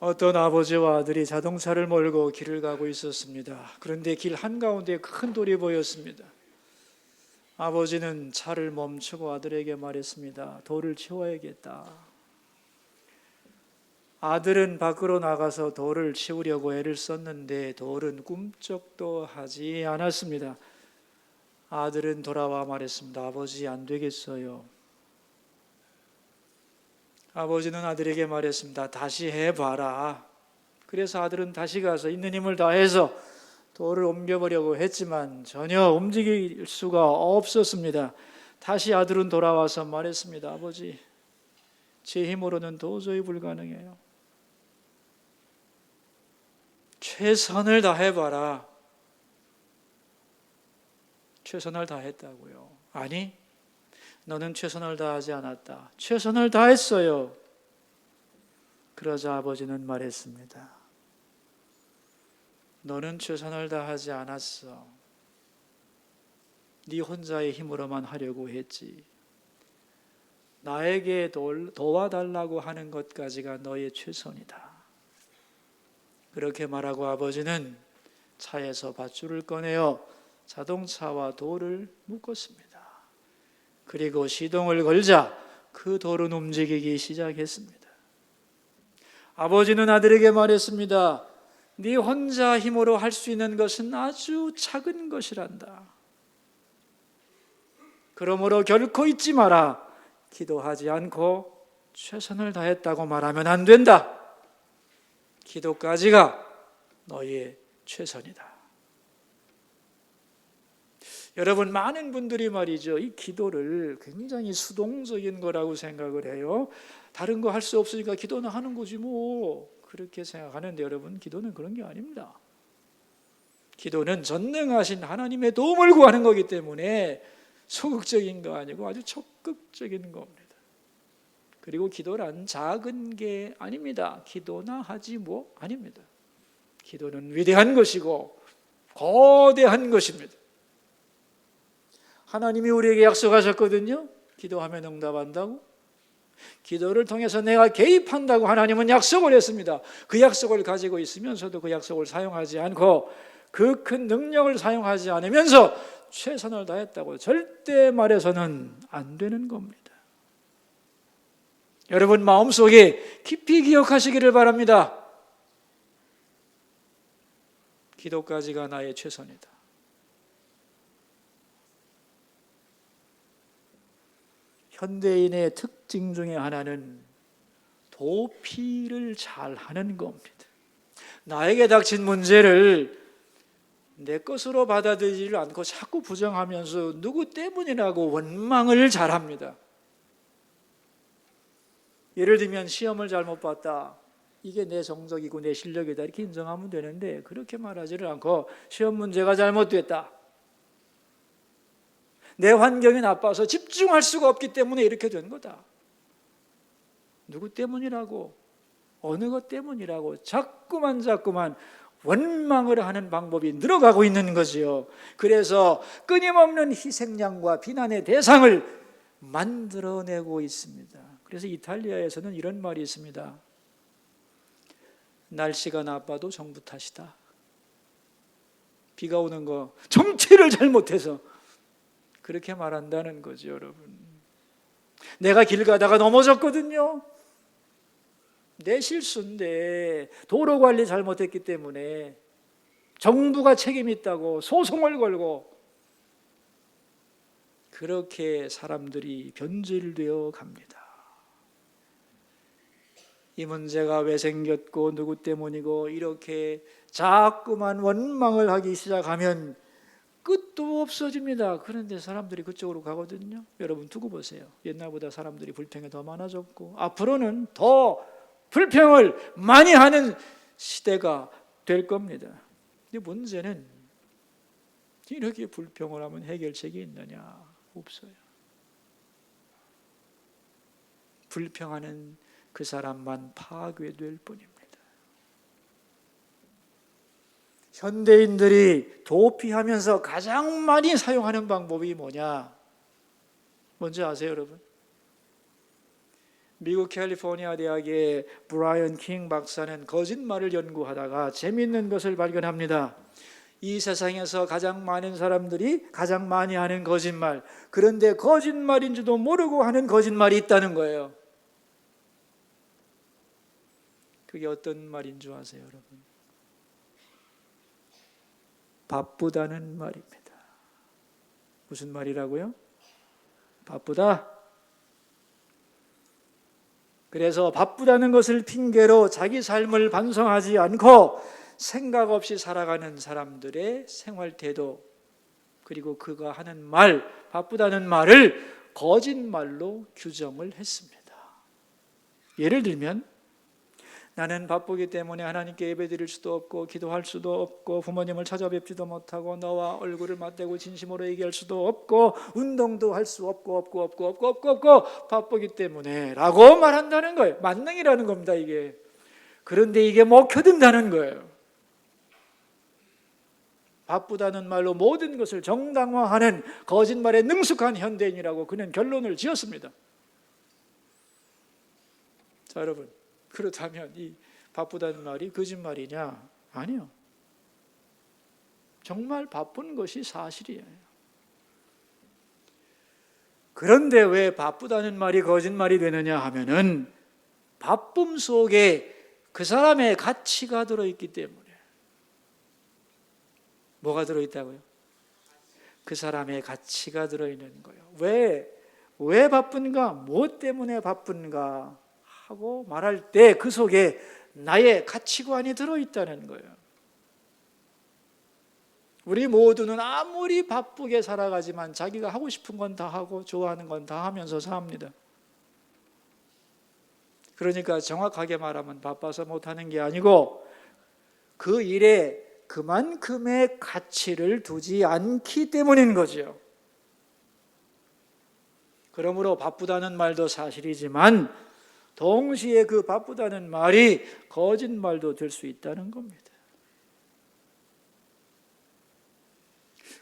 어떤 아버지와 아들이 자동차를 몰고 길을 가고 있었습니다. 그런데 길 한가운데 큰 돌이 보였습니다. 아버지는 차를 멈추고 아들에게 말했습니다. 돌을 치워야겠다. 아들은 밖으로 나가서 돌을 치우려고 애를 썼는데 돌은 꿈쩍도 하지 않았습니다. 아들은 돌아와 말했습니다. 아버지, 안 되겠어요. 아버지는 아들에게 말했습니다. 다시 해봐라. 그래서 아들은 다시 가서 있는 힘을 다해서 돌을 옮겨보려고 했지만 전혀 움직일 수가 없었습니다. 다시 아들은 돌아와서 말했습니다. 아버지, 제 힘으로는 도저히 불가능해요. 최선을 다해봐라. 최선을 다했다고요. 아니, 너는 최선을 다하지 않았다. 최선을 다했어요. 그러자 아버지는 말했습니다. 너는 최선을 다하지 않았어. 네 혼자의 힘으로만 하려고 했지. 나에게 도와달라고 하는 것까지가 너의 최선이다. 그렇게 말하고 아버지는 차에서 밧줄을 꺼내어 자동차와 돌을 묶었습니다. 그리고 시동을 걸자 그 돌은 움직이기 시작했습니다. 아버지는 아들에게 말했습니다. 네 혼자 힘으로 할 수 있는 것은 아주 작은 것이란다. 그러므로 결코 잊지 마라. 기도하지 않고 최선을 다했다고 말하면 안 된다. 기도까지가 너의 최선이다. 여러분, 많은 분들이 말이죠, 이 기도를 굉장히 수동적인 거라고 생각을 해요. 다른 거 할 수 없으니까 기도는 하는 거지 뭐, 그렇게 생각하는데 여러분, 기도는 그런 게 아닙니다. 기도는 전능하신 하나님의 도움을 구하는 거기 때문에 소극적인 거 아니고 아주 적극적인 겁니다. 그리고 기도란 작은 게 아닙니다. 기도나 하지 뭐 아닙니다. 기도는 위대한 것이고 거대한 것입니다. 하나님이 우리에게 약속하셨거든요. 기도하면 응답한다고. 기도를 통해서 내가 개입한다고 하나님은 약속을 했습니다. 그 약속을 가지고 있으면서도 그 약속을 사용하지 않고 그 큰 능력을 사용하지 않으면서 최선을 다했다고 절대 말해서는 안 되는 겁니다. 여러분, 마음속에 깊이 기억하시기를 바랍니다. 기도까지가 나의 최선이다. 현대인의 특징 중에 하나는 도피를 잘하는 겁니다. 나에게 닥친 문제를 내 것으로 받아들이지 않고 자꾸 부정하면서 누구 때문이라고 원망을 잘합니다. 예를 들면 시험을 잘못 봤다. 이게 내 성적이고 내 실력이다. 이렇게 인정하면 되는데 그렇게 말하지를 않고 시험 문제가 잘못됐다. 내 환경이 나빠서 집중할 수가 없기 때문에 이렇게 된 거다. 누구 때문이라고, 어느 것 때문이라고 자꾸만 원망을 하는 방법이 늘어가고 있는 거지요. 그래서 끊임없는 희생양과 비난의 대상을 만들어내고 있습니다. 그래서 이탈리아에서는 이런 말이 있습니다. 날씨가 나빠도 정부 탓이다. 비가 오는 거 정치를 잘못해서 그렇게 말한다는 거죠, 여러분. 내가 길 가다가 넘어졌거든요. 내 실수인데 도로 관리 잘못했기 때문에 정부가 책임 있다고 소송을 걸고 그렇게 사람들이 변질되어 갑니다. 이 문제가 왜 생겼고 누구 때문이고 이렇게 자꾸만 원망을 하기 시작하면 끝도 없어집니다. 그런데 사람들이 그쪽으로 가거든요. 여러분 두고 보세요. 옛날보다 사람들이 불평이 더 많아졌고 앞으로는 더 불평을 많이 하는 시대가 될 겁니다. 근데 문제는 이렇게 불평을 하면 해결책이 있느냐? 없어요. 불평하는 그 사람만 파괴될 뿐입니다. 현대인들이 도피하면서 가장 많이 사용하는 방법이 뭐냐? 뭔지 아세요, 여러분? 미국 캘리포니아 대학의 브라이언 킹 박사는 거짓말을 연구하다가 재미있는 것을 발견합니다. 이 세상에서 가장 많은 사람들이 가장 많이 하는 거짓말, 그런데 거짓말인지도 모르고 하는 거짓말이 있다는 거예요. 그게 어떤 말인 줄 아세요, 여러분? 바쁘다는 말입니다. 무슨 말이라고요? 바쁘다. 그래서 바쁘다는 것을 핑계로 자기 삶을 반성하지 않고 생각 없이 살아가는 사람들의 생활 태도, 그리고 그가 하는 말, 바쁘다는 말을 거짓말로 규정을 했습니다. 예를 들면, 나는 바쁘기 때문에 하나님께 예배드릴 수도 없고 기도할 수도 없고 부모님을 찾아뵙지도 못하고 너와 얼굴을 맞대고 진심으로 얘기할 수도 없고 운동도 할 수 없고 바쁘기 때문에 라고 말한다는 거예요. 만능이라는 겁니다, 이게. 그런데 이게 먹혀든다는 거예요. 바쁘다는 말로 모든 것을 정당화하는 거짓말에 능숙한 현대인이라고 그는 결론을 지었습니다. 자, 여러분, 그렇다면 이 바쁘다는 말이 거짓말이냐? 아니요. 정말 바쁜 것이 사실이에요. 그런데 왜 바쁘다는 말이 거짓말이 되느냐 하면은 바쁨 속에 그 사람의 가치가 들어있기 때문에. 뭐가 들어있다고요? 그 사람의 가치가 들어있는 거예요. 왜 바쁜가? 뭐 때문에 바쁜가? 하고 말할 때 그 속에 나의 가치관이 들어있다는 거예요. 우리 모두는 아무리 바쁘게 살아가지만 자기가 하고 싶은 건 다 하고 좋아하는 건 다 하면서 삽니다. 그러니까 정확하게 말하면 바빠서 못하는 게 아니고 그 일에 그만큼의 가치를 두지 않기 때문인 거죠. 그러므로 바쁘다는 말도 사실이지만 동시에 그 바쁘다는 말이 거짓말도 될 수 있다는 겁니다.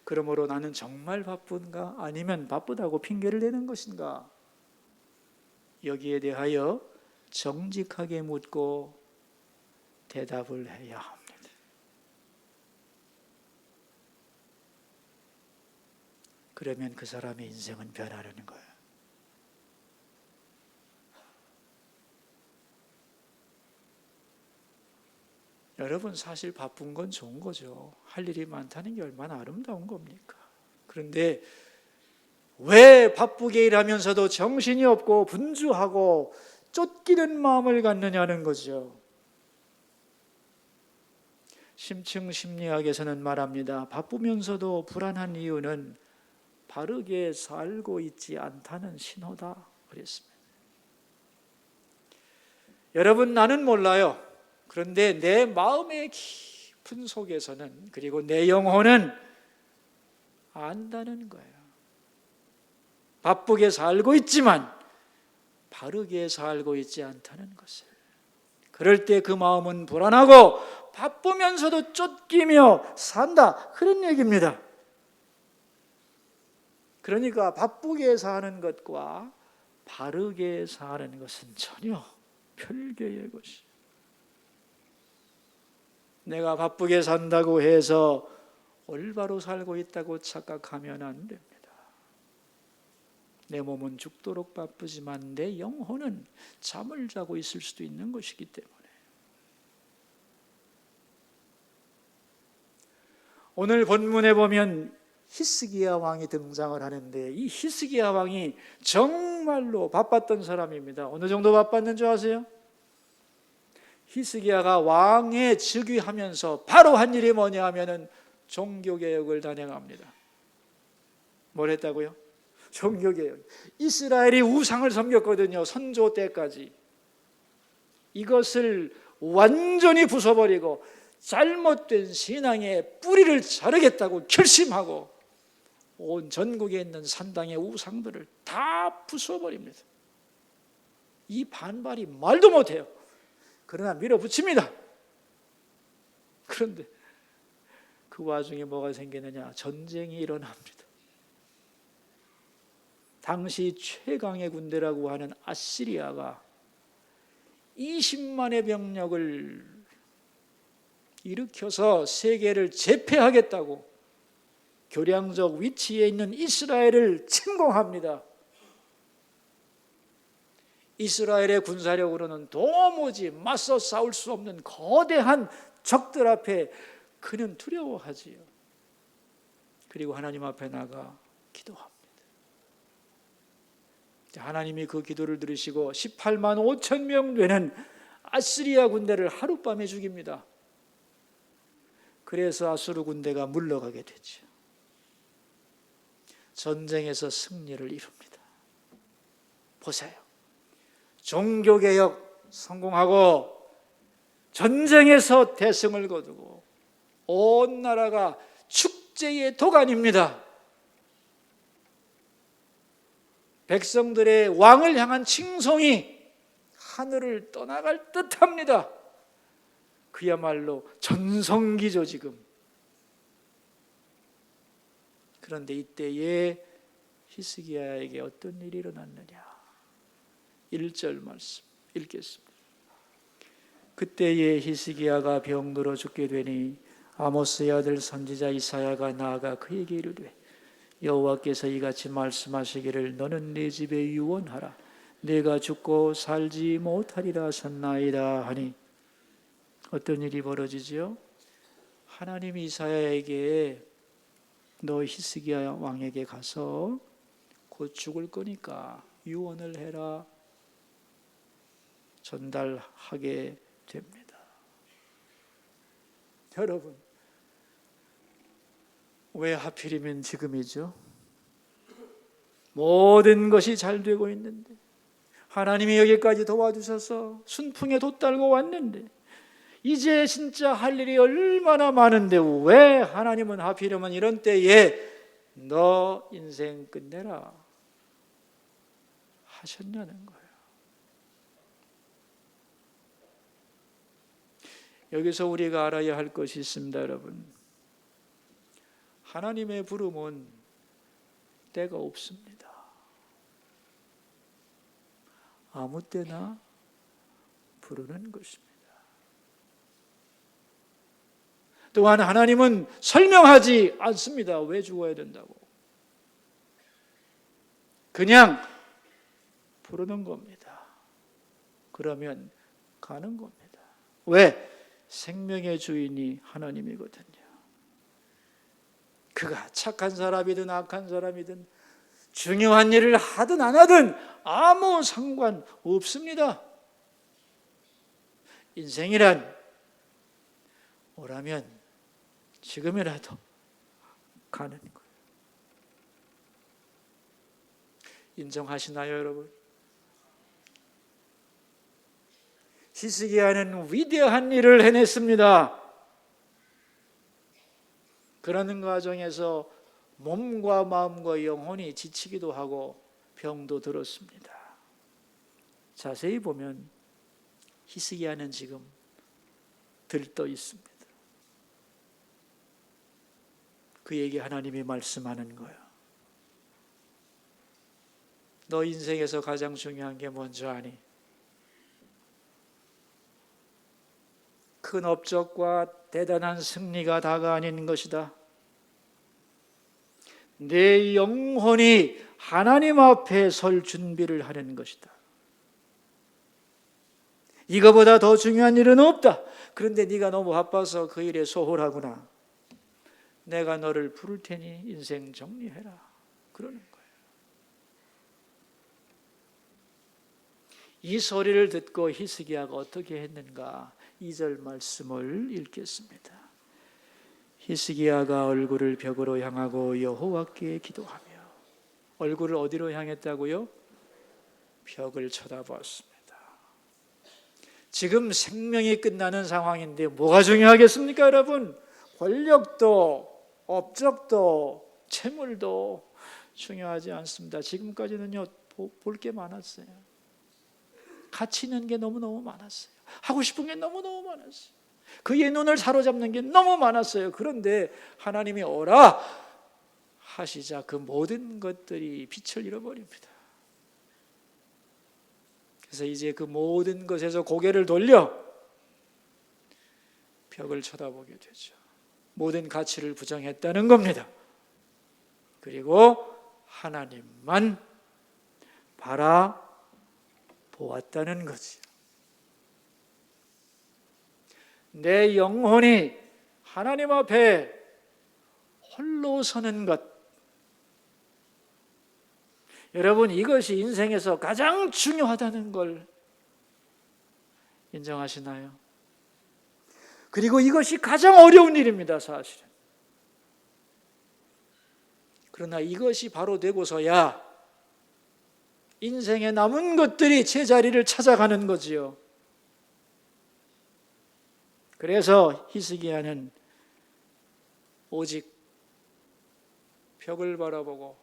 그러므로 나는 정말 바쁜가? 아니면 바쁘다고 핑계를 대는 것인가? 여기에 대하여 정직하게 묻고 대답을 해야 합니다. 그러면 그 사람의 인생은 변하려는 거예요. 여러분, 사실 바쁜 건 좋은 거죠. 할 일이 많다는 게 얼마나 아름다운 겁니까? 그런데 왜 바쁘게 일하면서도 정신이 없고 분주하고 쫓기는 마음을 갖느냐는 거죠. 심층 심리학에서는 말합니다. 바쁘면서도 불안한 이유는 바르게 살고 있지 않다는 신호다 그랬습니다. 여러분, 나는 몰라요. 그런데 내 마음의 깊은 속에서는, 그리고 내 영혼은 안다는 거예요. 바쁘게 살고 있지만 바르게 살고 있지 않다는 것을. 그럴 때 그 마음은 불안하고 바쁘면서도 쫓기며 산다, 그런 얘기입니다. 그러니까 바쁘게 사는 것과 바르게 사는 것은 전혀 별개의 것이에요. 내가 바쁘게 산다고 해서 올바로 살고 있다고 착각하면 안 됩니다. 내 몸은 죽도록 바쁘지만 내 영혼은 잠을 자고 있을 수도 있는 것이기 때문에. 오늘 본문에 보면 히스기야 왕이 등장을 하는데 이 히스기야 왕이 정말로 바빴던 사람입니다. 어느 정도 바빴는 줄 아세요? 히스기야가 왕에 즉위하면서 바로 한 일이 뭐냐 하면은 종교개혁을 단행합니다. 뭘 했다고요? 종교개혁. 이스라엘이 우상을 섬겼거든요. 선조 때까지. 이것을 완전히 부숴버리고 잘못된 신앙의 뿌리를 자르겠다고 결심하고 온 전국에 있는 산당의 우상들을 다 부숴버립니다. 이 반발이 말도 못해요. 그러나 밀어붙입니다. 그런데 그 와중에 뭐가 생기느냐? 전쟁이 일어납니다. 당시 최강의 군대라고 하는 아시리아가 20만의 병력을 일으켜서 세계를 제패하겠다고 교량적 위치에 있는 이스라엘을 침공합니다. 이스라엘의 군사력으로는 도무지 맞서 싸울 수 없는 거대한 적들 앞에 그는 두려워하지요. 그리고 하나님 앞에 나가 기도합니다. 하나님이 그 기도를 들으시고 18만 5천 명 되는 아시리아 군대를 하룻밤에 죽입니다. 그래서 아수르 군대가 물러가게 되죠. 전쟁에서 승리를 이룹니다. 보세요. 종교개혁 성공하고 전쟁에서 대승을 거두고 온 나라가 축제의 도가니입니다. 백성들의 왕을 향한 칭송이 하늘을 떠나갈 듯합니다. 그야말로 전성기죠 지금. 그런데 이때에 히스기야에게 어떤 일이 일어났느냐. 1절 말씀 읽겠습니다. 그때에 히스기야가 병들어 죽게 되니 아모스의 아들 선지자 이사야가 나아가 그에게 이르되 여호와께서 이같이 말씀하시기를 너는 내 집에 유언하라. 내가 죽고 살지 못하리라 하셨나이다 하니 어떤 일이 벌어지지요? 하나님이 이사야에게 너 히스기야 왕에게 가서 곧 죽을 거니까 유언을 해라 전달하게 됩니다. 여러분, 왜 하필이면 지금이죠? 모든 것이 잘 되고 있는데 하나님이 여기까지 도와주셔서 순풍에 돛달고 왔는데 이제 진짜 할 일이 얼마나 많은데 왜 하나님은 하필이면 이런 때에 너 인생 끝내라 하셨냐는 거예요. 여기서 우리가 알아야 할 것이 있습니다, 여러분. 하나님의 부름은 때가 없습니다. 아무 때나 부르는 것입니다. 또한 하나님은 설명하지 않습니다. 왜 죽어야 된다고. 그냥 부르는 겁니다. 그러면 가는 겁니다. 왜? 생명의 주인이 하나님이거든요. 그가 착한 사람이든 악한 사람이든 중요한 일을 하든 안 하든 아무 상관 없습니다. 인생이란 오라면 지금이라도 가는 거예요. 인정하시나요, 여러분? 히스기야는 위대한 일을 해냈습니다. 그러는 과정에서 몸과 마음과 영혼이 지치기도 하고 병도 들었습니다. 자세히 보면 히스기야는 지금 들떠 있습니다. 그에게 하나님이 말씀하는 거예요. 너 인생에서 가장 중요한 게 뭔지 아니? 큰 업적과 대단한 승리가 다가 아닌 것이다. 내 영혼이 하나님 앞에 설 준비를 하는 것이다. 이거보다 더 중요한 일은 없다. 그런데 네가 너무 바빠서 그 일에 소홀하구나. 내가 너를 부를 테니 인생 정리해라. 그러는 거예요. 이 소리를 듣고 히스기야가 어떻게 했는가? 2절 말씀을 읽겠습니다. 히스기야가 얼굴을 벽으로 향하고 여호와께 기도하며 얼굴을 어디로 향했다고요? 벽을 쳐다봤습니다. 지금 생명이 끝나는 상황인데 뭐가 중요하겠습니까, 여러분? 권력도 업적도 채물도 중요하지 않습니다. 지금까지는요 볼 게 많았어요. 가치 있는 게 너무너무 많았어요. 하고 싶은 게 너무너무 많았어요. 그의 눈을 사로잡는 게 너무 많았어요. 그런데 하나님이 오라 하시자 그 모든 것들이 빛을 잃어버립니다. 그래서 이제 그 모든 것에서 고개를 돌려 벽을 쳐다보게 되죠. 모든 가치를 부정했다는 겁니다. 그리고 하나님만 바라보았다는 거지. 내 영혼이 하나님 앞에 홀로 서는 것, 여러분 이것이 인생에서 가장 중요하다는 걸 인정하시나요? 그리고 이것이 가장 어려운 일입니다, 사실은. 그러나 이것이 바로 되고서야 인생에 남은 것들이 제자리를 찾아가는 거지요. 그래서 히스기야는 오직 벽을 바라보고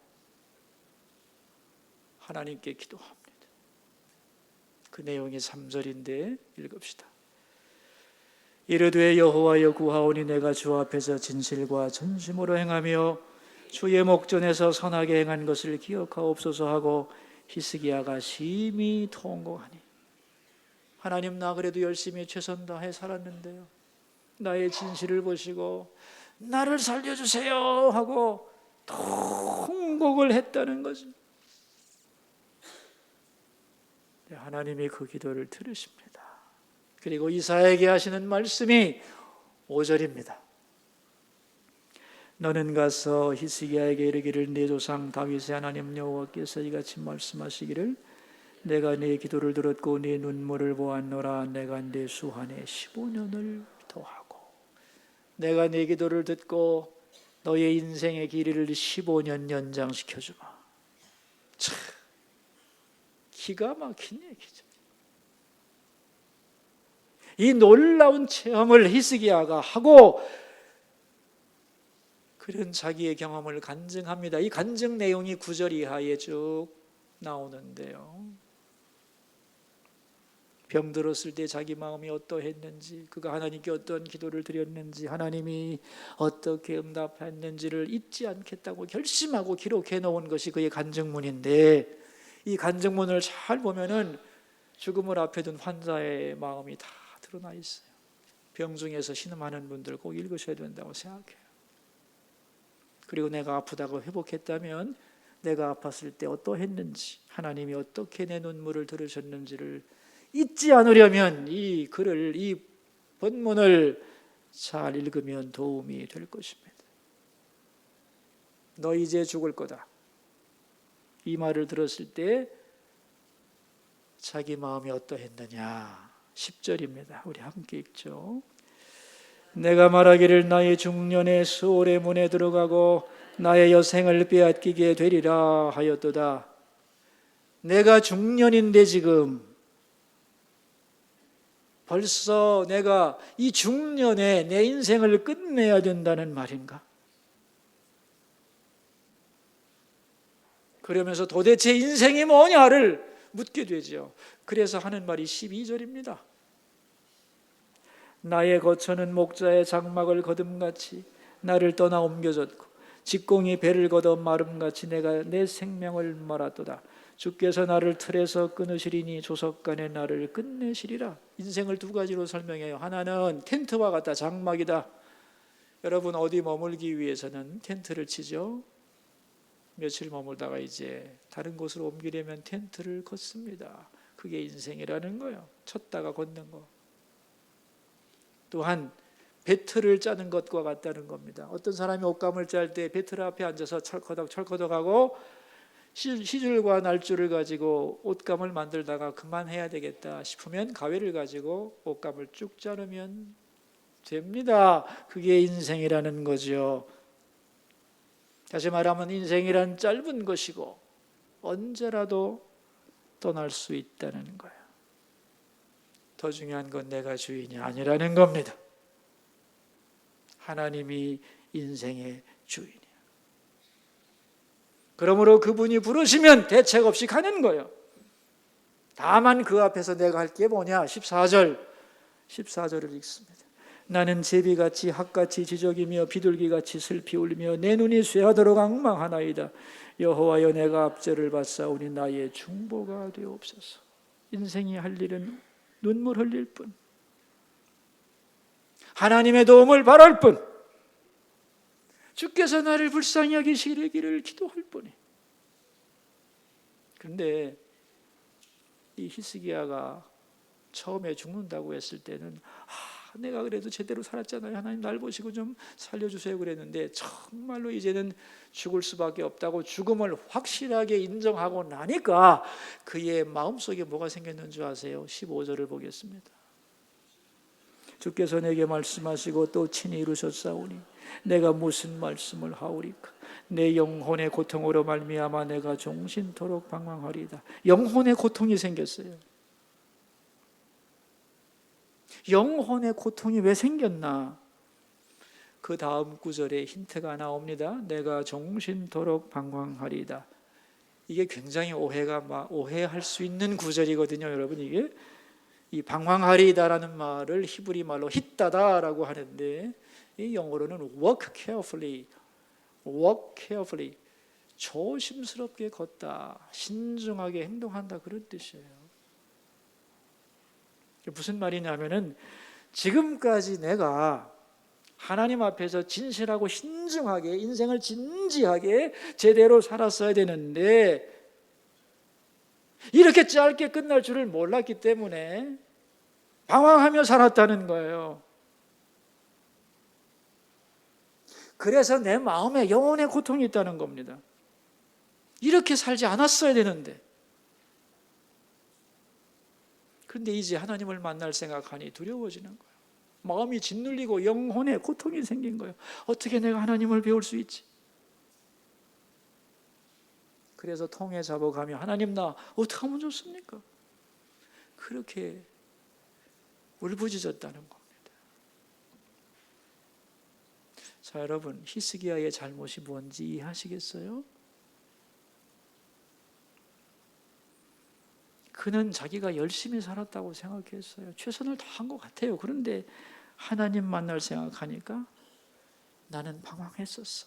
하나님께 기도합니다. 그 내용이 3절인데 읽읍시다. 이르되 여호와여 구하오니 내가 주 앞에서 진실과 전심으로 행하며 주의 목전에서 선하게 행한 것을 기억하옵소서 하고 히스기야가 심히 통곡하니 하나님 나 그래도 열심히 최선 다해 살았는데요. 나의 진실을 보시고 나를 살려주세요 하고 통곡을 했다는 거죠. 하나님이 그 기도를 들으십니다. 그리고 이사야에게 하시는 말씀이 5절입니다. 너는 가서 히스기야에게 이르기를 네 조상 다윗의 하나님 여호와께서 이같이 말씀하시기를 내가 네 기도를 들었고 네 눈물을 보았노라. 내가 네 수한에 15년을 더하고 내가 네 기도를 듣고 너의 인생의 길이를 15년 연장시켜주마. 참 기가 막힌 얘기죠. 이 놀라운 체험을 히스기야가 하고 그런 자기의 경험을 간증합니다. 이 간증 내용이 9절 이하에 쭉 나오는데요. 병들었을 때 자기 마음이 어떠했는지, 그가 하나님께 어떤 기도를 드렸는지, 하나님이 어떻게 응답했는지를 잊지 않겠다고 결심하고 기록해 놓은 것이 그의 간증문인데, 이 간증문을 잘 보면은 죽음을 앞에 둔 환자의 마음이 다 드러나 있어요. 병중에서 신음하는 분들 꼭 읽으셔야 된다고 생각해요. 그리고 내가 아프다고 회복했다면 내가 아팠을 때 어떠했는지, 하나님이 어떻게 내 눈물을 들으셨는지를 잊지 않으려면 이 글을, 이 본문을 잘 읽으면 도움이 될 것입니다. 너 이제 죽을 거다. 이 말을 들었을 때 자기 마음이 어떠했느냐. 10절입니다. 우리 함께 읽죠. 내가 말하기를 나의 중년에 수월의 문에 들어가고 나의 여생을 빼앗기게 되리라 하였도다. 내가 중년인데 지금 벌써 내가 이 중년에 내 인생을 끝내야 된다는 말인가? 그러면서 도대체 인생이 뭐냐를 묻게 되죠. 그래서 하는 말이 12절입니다. 나의 거처는 목자의 장막을 거둠같이 나를 떠나 옮겨졌고 직공이 배를 걷어 마름같이 내가 내 생명을 말았도다. 주께서 나를 틀에서 끊으시리니 조석간에 나를 끝내시리라. 인생을 두 가지로 설명해요. 하나는 텐트와 같다. 장막이다. 여러분 어디 머물기 위해서는 텐트를 치죠. 며칠 머물다가 이제 다른 곳으로 옮기려면 텐트를 걷습니다. 그게 인생이라는 거예요. 쳤다가 걷는 거. 또한 배틀을 짜는 것과 같다는 겁니다. 어떤 사람이 옷감을 짤 때 배틀 앞에 앉아서 철커덕하고 시줄과 날줄을 가지고 옷감을 만들다가 그만해야 되겠다 싶으면 가위를 가지고 옷감을 쭉 자르면 됩니다. 그게 인생이라는 거죠. 다시 말하면 인생이란 짧은 것이고 언제라도 떠날 수 있다는 거예요. 더 중요한 건 내가 주인이 아니라는 겁니다. 하나님이 인생의 주인이에요. 그러므로 그분이 부르시면 대책 없이 가는 거예요. 다만 그 앞에서 내가 할 게 뭐냐? 14절을 읽습니다. 나는 제비같이 학같이 지적이며 비둘기같이 슬피 울며 내 눈이 쇠하도록 앙망하나이다. 여호와여, 내가 압제를 받사오니 나의 중보가 되옵소서. 인생이 할 일은 눈물 흘릴 뿐, 하나님의 도움을 바랄 뿐, 주께서 나를 불쌍히 여기시기를 기도할 뿐이. 그런데 이 히스기야가 처음에 죽는다고 했을 때는 내가 그래도 제대로 살았잖아요. 하나님 날 보시고 좀 살려주세요 그랬는데, 정말로 이제는 죽을 수밖에 없다고 죽음을 확실하게 인정하고 나니까 그의 마음속에 뭐가 생겼는 줄 아세요? 15절을 보겠습니다. 주께서 내게 말씀하시고 또 친히 이루셨사오니 내가 무슨 말씀을 하오리까? 내 영혼의 고통으로 말미암아 내가 종신토록 방황하리이다. 영혼의 고통이 생겼어요. 영혼의 고통이 왜 생겼나? 그 다음 구절에 힌트가 나옵니다. 내가 종신토록 방황하리이다. 이게 굉장히 오해할 수 있는 구절이거든요, 여러분. 이게 이 방황하리이다라는 말을 히브리 말로 hit다다라고 하는데, 이 영어로는 walk carefully, 조심스럽게 걷다, 신중하게 행동한다, 그런 뜻이에요. 무슨 말이냐면은, 지금까지 내가 하나님 앞에서 진실하고 신중하게 인생을 진지하게 제대로 살았어야 되는데 이렇게 짧게 끝날 줄을 몰랐기 때문에 방황하며 살았다는 거예요. 그래서 내 마음에 영혼의 고통이 있다는 겁니다. 이렇게 살지 않았어야 되는데, 그런데 이제 하나님을 만날 생각하니 두려워지는 거예요. 마음이 짓눌리고 영혼에 고통이 생긴 거예요. 어떻게 내가 하나님을 배울 수 있지? 그래서 통에 잡아가며 하나님 나 어떻게 하면 좋습니까? 그렇게 울부짖었다는 겁니다. 자, 여러분, 히스기야의 잘못이 뭔지 이해하시겠어요? 그는 자기가 열심히 살았다고 생각했어요. 최선을 다한 것 같아요. 그런데 하나님 만날 생각하니까 나는 방황했었어.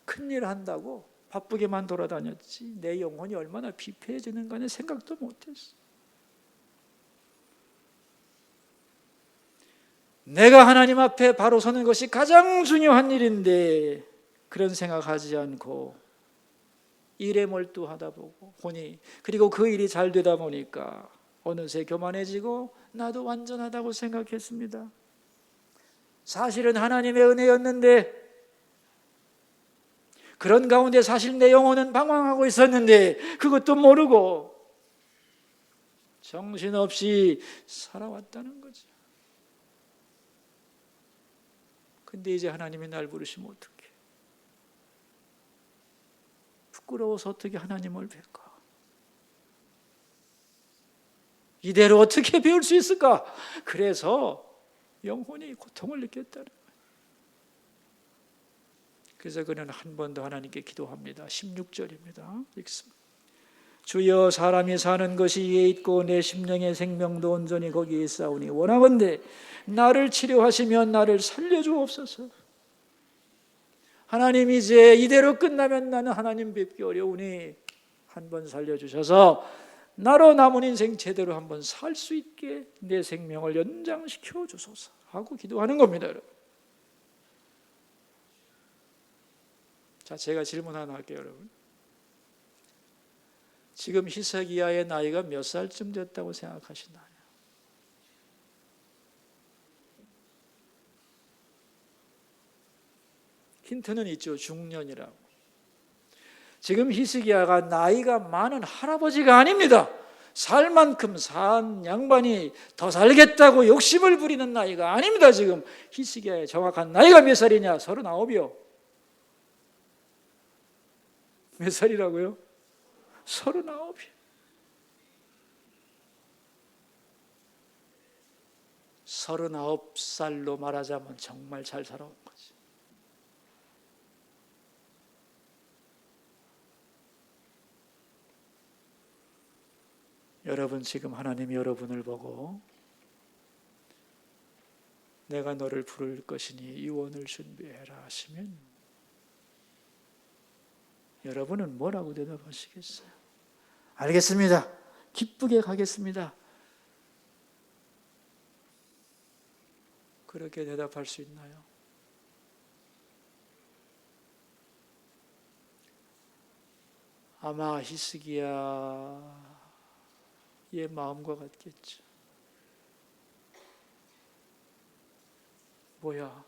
큰일 한다고 바쁘게만 돌아다녔지 내 영혼이 얼마나 피폐해지는가는 생각도 못했어. 내가 하나님 앞에 바로 서는 것이 가장 중요한 일인데 그런 생각하지 않고 일에 몰두하다 보니, 그리고 그 일이 잘 되다 보니까 어느새 교만해지고 나도 완전하다고 생각했습니다. 사실은 하나님의 은혜였는데, 그런 가운데 사실 내 영혼은 방황하고 있었는데 그것도 모르고 정신없이 살아왔다는 거죠. 근데 이제 하나님이 날 부르시면 어떡해? 부끄러워서 어떻게 하나님을 뵐까? 이대로 어떻게 배울 수 있을까? 그래서 영혼이 고통을 느꼈다는 거예요. 그래서 그는 한 번 더 하나님께 기도합니다. 16절입니다. 읽습니다. 주여, 사람이 사는 것이 이에 있고 내 심령의 생명도 온전히 거기에 있사오니 원하건대 나를 치료하시며 나를 살려주옵소서. 하나님, 이제 이대로 끝나면 나는 하나님 뵙기 어려우니 한번 살려주셔서 나로 남은 인생 제대로 한번 살 수 있게 내 생명을 연장시켜 주소서 하고 기도하는 겁니다, 여러분. 자, 제가 질문 하나 할게요, 여러분. 지금 히스기야의 나이가 몇 살쯤 됐다고 생각하시나요? 힌트는 있죠. 중년이라고. 지금 히스기야가 나이가 많은 할아버지가 아닙니다. 살 만큼 산 양반이 더 살겠다고 욕심을 부리는 나이가 아닙니다. 지금 히스기야의 정확한 나이가 몇 살이냐? 39이요. 몇 살이라고요? 39이요. 39살로 말하자면 정말 잘 살아온 거지. 여러분, 지금 하나님이 여러분을 보고 내가 너를 부를 것이니 유언을 준비해라 하시면 여러분은 뭐라고 대답하시겠어요? 알겠습니다. 기쁘게 가겠습니다. 그렇게 대답할 수 있나요? 아마 히스기야의 마음과 같겠죠. 뭐야?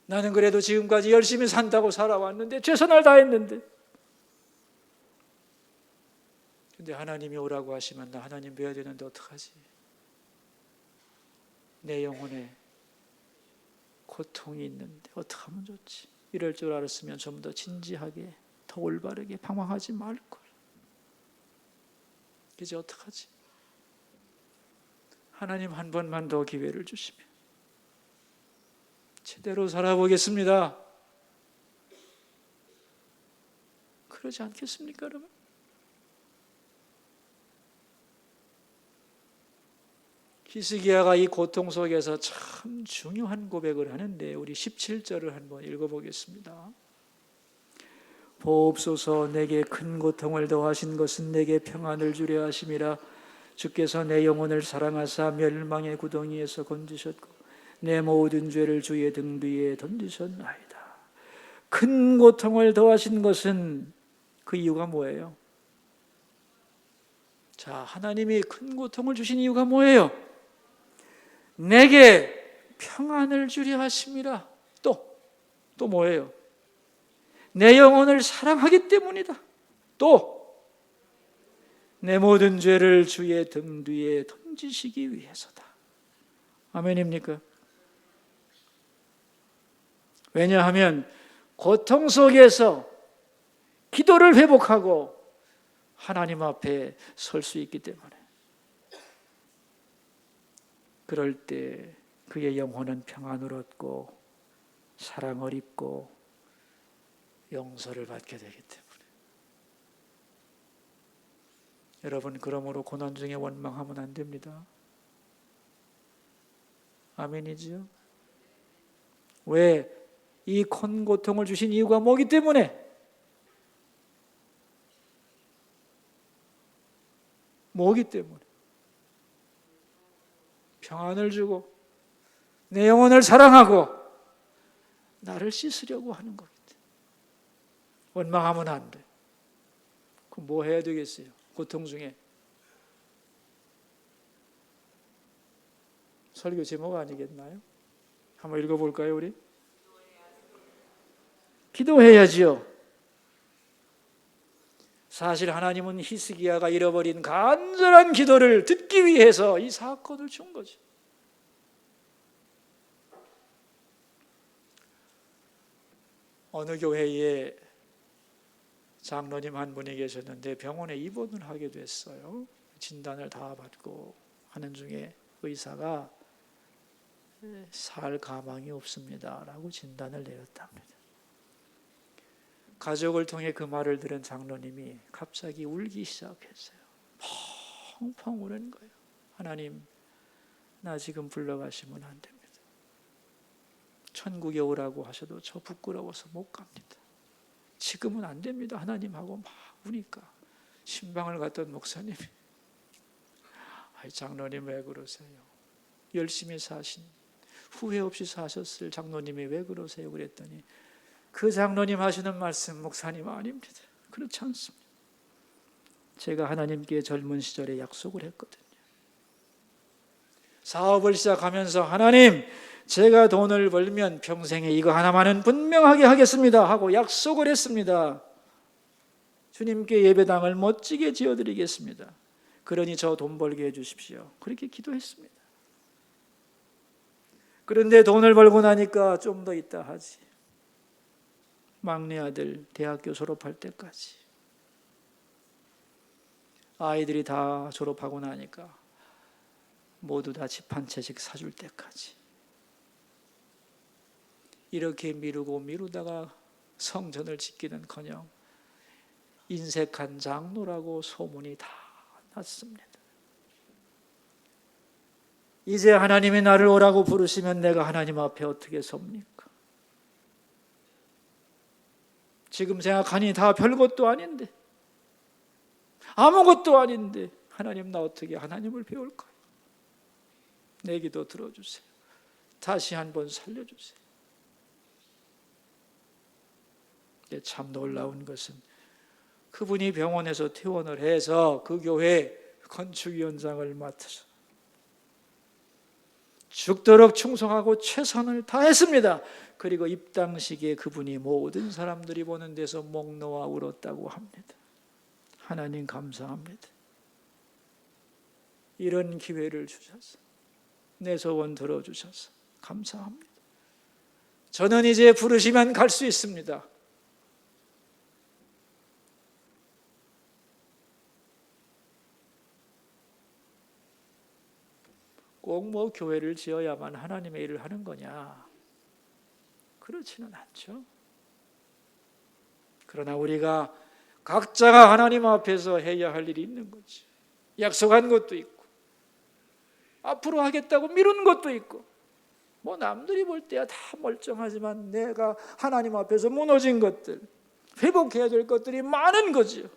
나는 그래도 지금까지 열심히 산다고 살아왔는데 최선을 다했는데 근데 하나님이 오라고 하시면 나 하나님 뵈야 되는데 어떡하지? 내 영혼에 고통이 있는데 어떡하면 좋지? 이럴 줄 알았으면 좀 더 진지하게 더 올바르게 방황하지 말걸. 이제 어떡하지? 하나님 한 번만 더 기회를 주시면 제대로 살아보겠습니다. 그러지 않겠습니까, 여러분? 히스기야가 이 고통 속에서 참 중요한 고백을 하는데 우리 17절을 한번 읽어보겠습니다. 보옵소서 내게 큰 고통을 더하신 것은 내게 평안을 주려 하심이라. 주께서 내 영혼을 사랑하사 멸망의 구덩이에서 건지셨고 내 모든 죄를 주의 등 뒤에 던지셨나이다. 큰 고통을 더하신 것은 그 이유가 뭐예요? 자, 하나님이 큰 고통을 주신 이유가 뭐예요? 내게 평안을 주려 하심이라. 또 뭐예요? 내 영혼을 사랑하기 때문이다. 또 내 모든 죄를 주의 등 뒤에 던지시기 위해서다. 아멘입니까? 왜냐하면 고통 속에서 기도를 회복하고 하나님 앞에 설 수 있기 때문에 그럴 때 그의 영혼은 평안을 얻고 사랑을 입고 용서를 받게 되기 때문에 여러분 그러므로 고난 중에 원망하면 안 됩니다. 아멘이지요? 왜? 이 큰 고통을 주신 이유가 뭐기 때문에? 뭐기 때문에? 평안을 주고 내 영혼을 사랑하고 나를 씻으려고 하는 거기 때문에 원망하면 안 돼. 그럼 뭐 해야 되겠어요? 고통 중에 설교 제목 아니겠나요? 한번 읽어볼까요, 우리? 기도해야지요. 사실 하나님은 히스기야가 잃어버린 간절한 기도를 듣기 위해서 이 사건을 준 거죠. 어느 교회에 장로님 한 분이 계셨는데 병원에 입원을 하게 됐어요. 진단을 다 받고 하는 중에 의사가 살 가망이 없습니다 라고 진단을 내렸답니다. 가족을 통해 그 말을 들은 장로님이 갑자기 울기 시작했어요. 펑펑 우는 거예요. 하나님, 나 지금 불러가시면 안 됩니다. 천국에 오라고 하셔도 저 부끄러워서 못 갑니다. 지금은 안 됩니다. 하나님 하고 막 우니까 신방을 갔던 목사님이 장로님 왜 그러세요? 열심히 사신 후회 없이 사셨을 장로님이 왜 그러세요? 그랬더니 그 장로님 하시는 말씀 목사님 아닙니다. 그렇지 않습니다. 제가 하나님께 젊은 시절에 약속을 했거든요. 사업을 시작하면서 하나님 제가 돈을 벌면 평생에 이거 하나만은 분명하게 하겠습니다 하고 약속을 했습니다. 주님께 예배당을 멋지게 지어드리겠습니다. 그러니 저 돈 벌게 해주십시오. 그렇게 기도했습니다. 그런데 돈을 벌고 나니까 좀 더 있다 하지. 막내 아들 대학교 졸업할 때까지. 아이들이 다 졸업하고 나니까 모두 다 집 한 채씩 사줄 때까지. 이렇게 미루고 미루다가 성전을 짓기는커녕 인색한 장로라고 소문이 다 났습니다. 이제 하나님이 나를 오라고 부르시면 내가 하나님 앞에 어떻게 섭니까? 지금 생각하니 다 별것도 아닌데, 아무것도 아닌데 하나님 나 어떻게 하나님을 배울까요? 내 기도 들어주세요. 다시 한번 살려주세요. 참 놀라운 것은 그분이 병원에서 퇴원을 해서 그 교회 건축위원장을 맡아서 죽도록 충성하고 최선을 다했습니다. 그리고 입당식에 그분이 모든 사람들이 보는 데서 목 놓아 울었다고 합니다. 하나님 감사합니다. 이런 기회를 주셔서 내 소원 들어주셔서 감사합니다. 저는 이제 부르시면 갈 수 있습니다. 꼭 뭐 교회를 지어야만 하나님의 일을 하는 거냐? 그렇지는 않죠. 그러나 우리가 각자가 하나님 앞에서 해야 할 일이 있는 거지. 약속한 것도 있고 앞으로 하겠다고 미룬 것도 있고, 뭐 남들이 볼 때야 다 멀쩡하지만 내가 하나님 앞에서 무너진 것들, 회복해야 될 것들이 많은 거지요.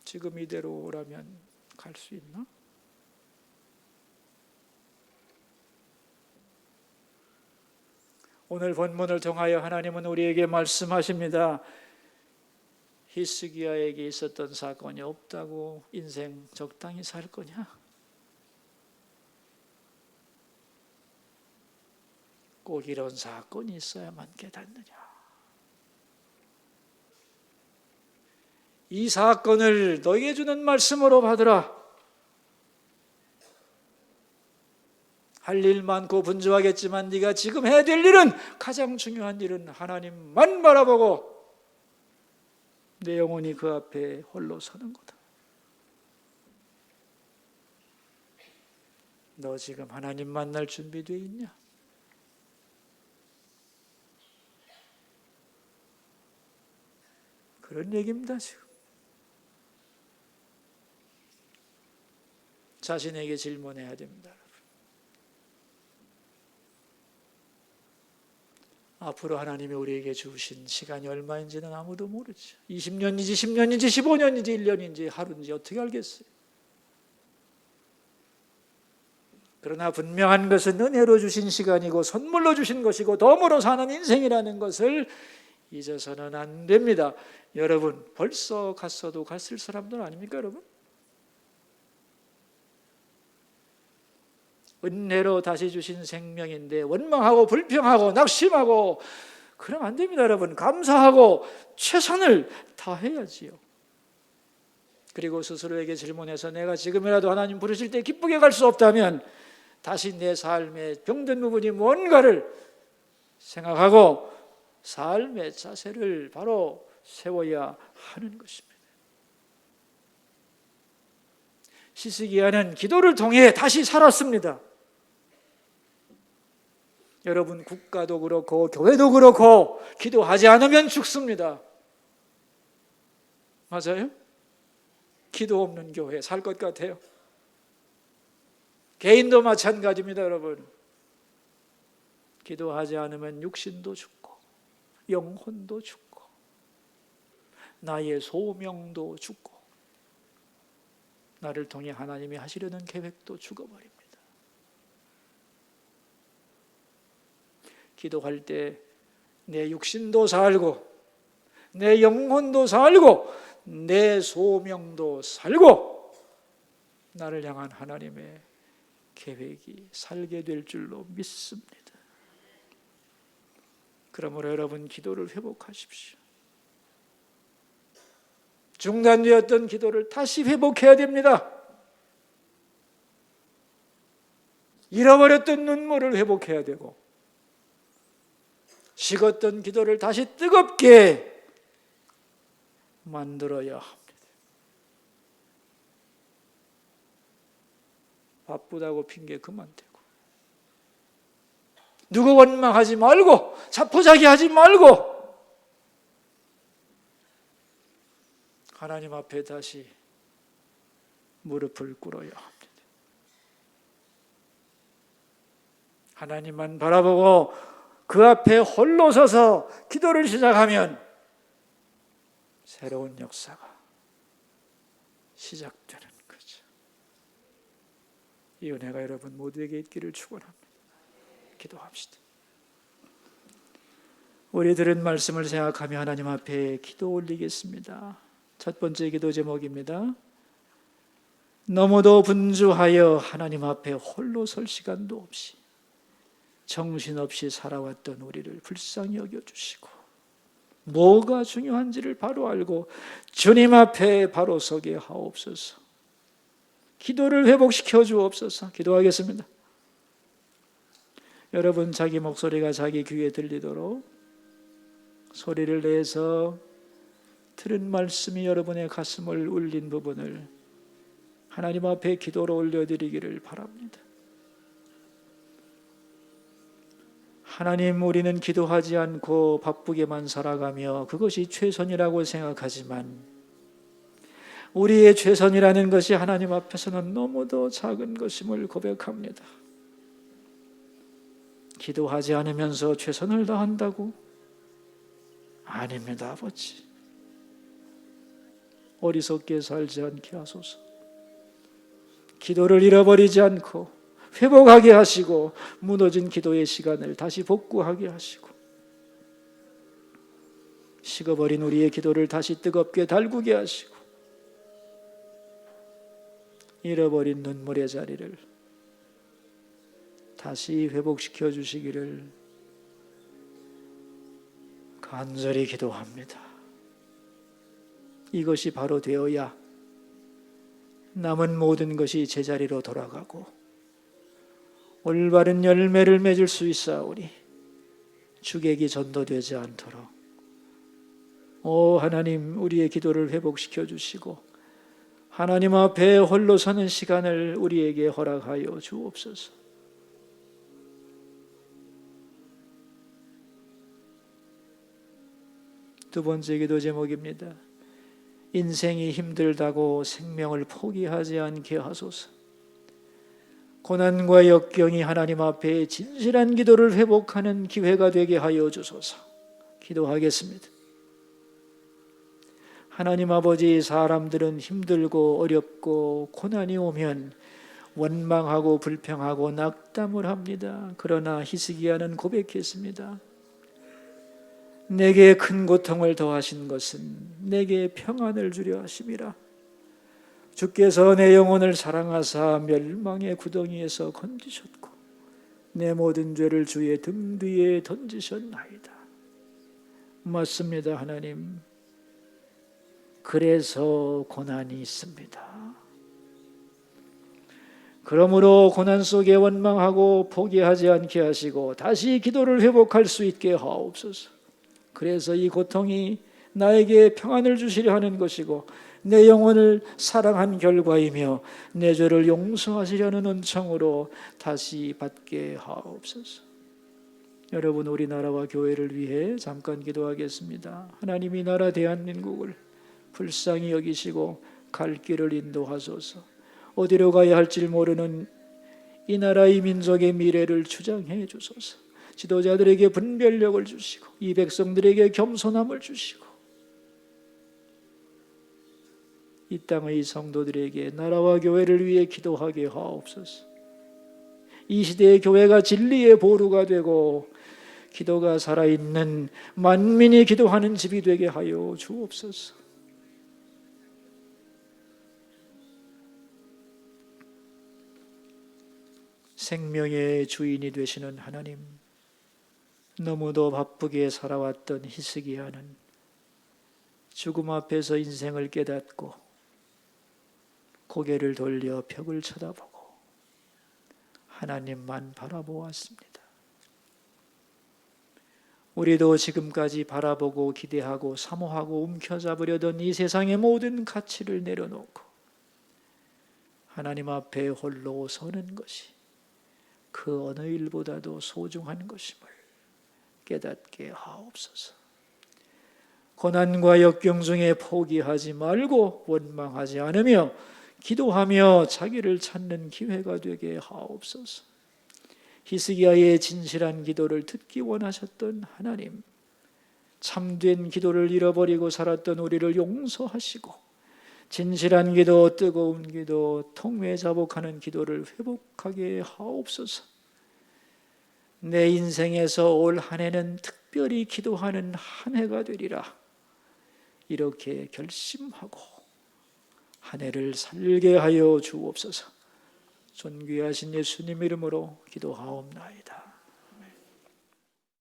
지금 이대로라면 갈 수 있나? 오늘 본문을 통하여 하나님은 우리에게 말씀하십니다. 히스기야에게 있었던 사건이 없다고 인생 적당히 살 거냐? 꼭 이런 사건이 있어야만 깨닫느냐? 이 사건을 너에게 주는 말씀으로 받으라. 할 일 많고 분주하겠지만 네가 지금 해야 될 일은, 가장 중요한 일은 하나님만 바라보고 내 영혼이 그 앞에 홀로 서는 거다. 너 지금 하나님 만날 준비되어 있냐? 그런 얘기입니다. 지금 자신에게 질문해야 됩니다. 앞으로 하나님이 우리에게 주신 시간이 얼마인지는 아무도 모르죠. 20년인지 10년인지 15년인지 1년인지 하루인지 어떻게 알겠어요? 그러나 분명한 것은 은혜로 주신 시간이고 선물로 주신 것이고 덤으로 사는 인생이라는 것을 잊어서는 안 됩니다. 여러분, 벌써 갔어도 갔을 사람들 아닙니까, 여러분? 은혜로 다시 주신 생명인데 원망하고 불평하고 낙심하고 그러면 안 됩니다, 여러분. 감사하고 최선을 다해야지요. 그리고 스스로에게 질문해서 내가 지금이라도 하나님 부르실 때 기쁘게 갈 수 없다면 다시 내 삶의 병든 부분이 뭔가를 생각하고 삶의 자세를 바로 세워야 하는 것입니다. 히스기야는 기도를 통해 다시 살았습니다. 여러분, 국가도 그렇고 교회도 그렇고 기도하지 않으면 죽습니다. 맞아요? 기도 없는 교회 살 것 같아요. 개인도 마찬가지입니다, 여러분. 기도하지 않으면 육신도 죽고 영혼도 죽고 나의 소명도 죽고 나를 통해 하나님이 하시려는 계획도 죽어버립니다. 기도할 때 내 육신도 살고 내 영혼도 살고 내 소명도 살고 나를 향한 하나님의 계획이 살게 될 줄로 믿습니다. 그러므로 여러분, 기도를 회복하십시오. 중단되었던 기도를 다시 회복해야 됩니다. 잃어버렸던 눈물을 회복해야 되고 식었던 기도를 다시 뜨겁게 만들어야 합니다. 바쁘다고 핑계 그만 대고 누구 원망하지 말고 자포자기하지 말고 하나님 앞에 다시 무릎을 꿇어야 합니다. 하나님만 바라보고 그 앞에 홀로 서서 기도를 시작하면 새로운 역사가 시작되는 거죠. 이 은혜가 여러분 모두에게 있기를 축원합니다. 기도합시다. 우리 들은 말씀을 생각하며 하나님 앞에 기도 올리겠습니다. 첫 번째 기도 제목입니다. 너무도 분주하여 하나님 앞에 홀로 설 시간도 없이 정신없이 살아왔던 우리를 불쌍히 여겨주시고 뭐가 중요한지를 바로 알고 주님 앞에 바로 서게 하옵소서. 기도를 회복시켜 주옵소서. 기도하겠습니다. 여러분 자기 목소리가 자기 귀에 들리도록 소리를 내서 들은 말씀이 여러분의 가슴을 울린 부분을 하나님 앞에 기도로 올려드리기를 바랍니다. 하나님, 우리는 기도하지 않고 바쁘게만 살아가며 그것이 최선이라고 생각하지만 우리의 최선이라는 것이 하나님 앞에서는 너무도 작은 것임을 고백합니다. 기도하지 않으면서 최선을 다한다고? 아닙니다, 아버지. 어리석게 살지 않게 하소서. 기도를 잃어버리지 않고 회복하게 하시고 무너진 기도의 시간을 다시 복구하게 하시고 식어버린 우리의 기도를 다시 뜨겁게 달구게 하시고 잃어버린 눈물의 자리를 다시 회복시켜 주시기를 간절히 기도합니다. 이것이 바로 되어야 남은 모든 것이 제자리로 돌아가고 올바른 열매를 맺을 수 있사오니 주객이 전도되지 않도록 오 하나님, 우리의 기도를 회복시켜 주시고 하나님 앞에 홀로 서는 시간을 우리에게 허락하여 주옵소서. 두 번째 기도 제목입니다. 인생이 힘들다고 생명을 포기하지 않게 하소서. 고난과 역경이 하나님 앞에 진실한 기도를 회복하는 기회가 되게 하여 주소서. 기도하겠습니다. 하나님 아버지, 사람들은 힘들고 어렵고 고난이 오면 원망하고 불평하고 낙담을 합니다. 그러나 히스기야는 고백했습니다. 내게 큰 고통을 더하신 것은 내게 평안을 주려 하심이라. 주께서 내 영혼을 사랑하사 멸망의 구덩이에서 건지셨고 내 모든 죄를 주의 등 뒤에 던지셨나이다. 맞습니다, 하나님. 그래서 고난이 있습니다. 그러므로 고난 속에 원망하고 포기하지 않게 하시고 다시 기도를 회복할 수 있게 하옵소서. 그래서 이 고통이 나에게 평안을 주시려 하는 것이고 내 영혼을 사랑한 결과이며 내 죄를 용서하시려는 은총으로 다시 받게 하옵소서. 여러분, 우리나라와 교회를 위해 잠깐 기도하겠습니다. 하나님, 이 나라 대한민국을 불쌍히 여기시고 갈 길을 인도하소서. 어디로 가야 할지 모르는 이 나라 이 민족의 미래를 주장해 주소서. 지도자들에게 분별력을 주시고 이 백성들에게 겸손함을 주시고 이 땅의 성도들에게 나라와 교회를 위해 기도하게 하옵소서. 이 시대의 교회가 진리의 보루가 되고 기도가 살아있는 만민이 기도하는 집이 되게 하여 주옵소서. 생명의 주인이 되시는 하나님, 너무도 바쁘게 살아왔던 히스기야는 죽음 앞에서 인생을 깨닫고 고개를 돌려 벽을 쳐다보고 하나님만 바라보았습니다. 우리도 지금까지 바라보고 기대하고 사모하고 움켜잡으려던 이 세상의 모든 가치를 내려놓고 하나님 앞에 홀로 서는 것이 그 어느 일보다도 소중한 것임을 깨닫게 하옵소서. 고난과 역경 중에 포기하지 말고 원망하지 않으며 기도하며 자기를 찾는 기회가 되게 하옵소서. 히스기야의 진실한 기도를 듣기 원하셨던 하나님, 참된 기도를 잃어버리고 살았던 우리를 용서하시고 진실한 기도, 뜨거운 기도, 통회자복하는 기도를 회복하게 하옵소서. 내 인생에서 올 한 해는 특별히 기도하는 한 해가 되리라, 이렇게 결심하고 한 해를 살게 하여 주옵소서. 존귀하신 예수님 이름으로 기도하옵나이다.